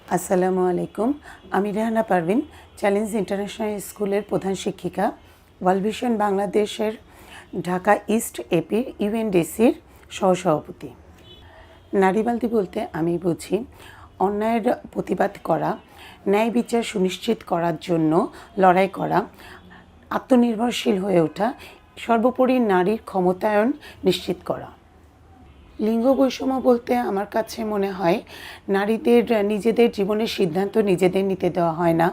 আসসালামু আলাইকুম। আমি রেহানা পারভিন, চ্যালেঞ্জ ইন্টারন্যাশনাল স্কুলের প্রধান শিক্ষিকা, ওয়ার্ল্ড ভিশন বাংলাদেশের ঢাকা ইস্ট এপির ইউএনডিসির সহসভাপতি। নারীবাদী বলতে আমি বুঝি অন্যায়ের প্রতিবাদ করা, ন্যায় বিচার সুনিশ্চিত করার জন্য লড়াই করা, আত্মনির্ভরশীল হয়ে ওঠা, সর্বোপরি নারীর ক্ষমতায়ন নিশ্চিত করা। লিঙ্গ বৈষম্য বলতে আমার কাছে মনে হয় নারীদের নিজেদের জীবনের সিদ্ধান্ত নিজেদের নিতে দেওয়া হয় না,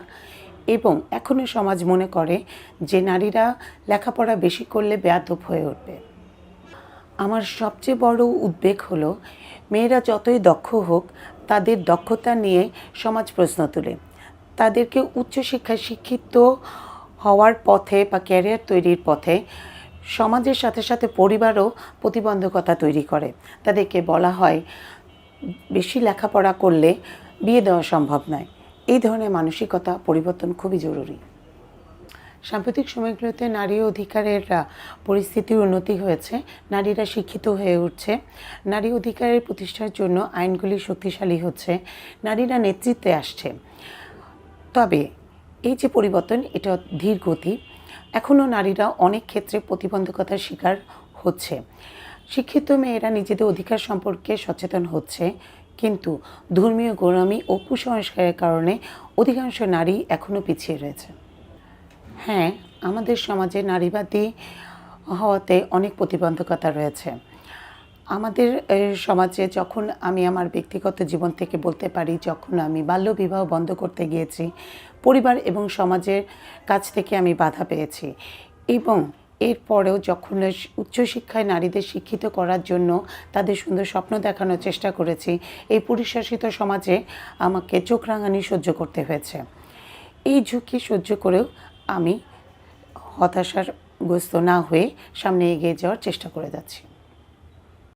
এবং এখনও সমাজ মনে করে যে নারীরা লেখাপড়া বেশি করলে বেয়াদব হয়ে উঠবে। আমার সবচেয়ে বড় উদ্বেগ হলো মেয়েরা যতই দক্ষ হোক, তাদের দক্ষতা নিয়ে সমাজ প্রশ্ন তোলে। তাদেরকে উচ্চশিক্ষায় শিক্ষিত হওয়ার পথে বা ক্যারিয়ার তৈরির পথে সমাজের সাথে সাথে পরিবারও প্রতিবন্ধকতা তৈরি করে। তাদেরকে বলা হয় বেশি লেখাপড়া করলে বিয়ে দেওয়া সম্ভব নয়। এই ধরনের মানসিকতা পরিবর্তন খুবই জরুরি। সাম্প্রতিক সময়গুলোতে নারী অধিকারের পরিস্থিতির উন্নতি হয়েছে, নারীরা শিক্ষিত হয়ে উঠছে, নারী অধিকারের প্রতিষ্ঠার জন্য আইনগুলি শক্তিশালী হচ্ছে, নারীরা নেতৃত্বে আসছে। তবে এই যে পরিবর্তন, এটা ধীর গতি। এখনও নারীরা অনেক ক্ষেত্রে প্রতিবন্ধকতার শিকার হচ্ছে। শিক্ষিত মেয়েরা নিজেদের অধিকার সম্পর্কে সচেতন হচ্ছে, কিন্তু ধর্মীয় গোঁড়ামি ও কুসংস্কারের কারণে অধিকাংশ নারী এখনও পিছিয়ে রয়েছে। হ্যাঁ, আমাদের সমাজে নারীবাদী হওয়াতে অনেক প্রতিবন্ধকতা রয়েছে। আমাদের সমাজে যখন আমি আমার ব্যক্তিগত জীবন থেকে বলতে পারি, যখন আমি বাল্যবিবাহ বন্ধ করতে গিয়েছি, পরিবার এবং সমাজের কাছ থেকে আমি বাধা পেয়েছি, এবং এরপরেও যখন উচ্চশিক্ষায় নারীদের শিক্ষিত করার জন্য তাদের সুন্দর স্বপ্ন দেখানোর চেষ্টা করেছি, এই পুরুষশাসিত সমাজে আমাকে চোখ রাঙানি সহ্য করতে হয়েছে। এই ঝুঁকি সহ্য করেও আমি হতাশাগ্রস্ত না হয়ে সামনে এগিয়ে যাওয়ার চেষ্টা করে যাচ্ছি।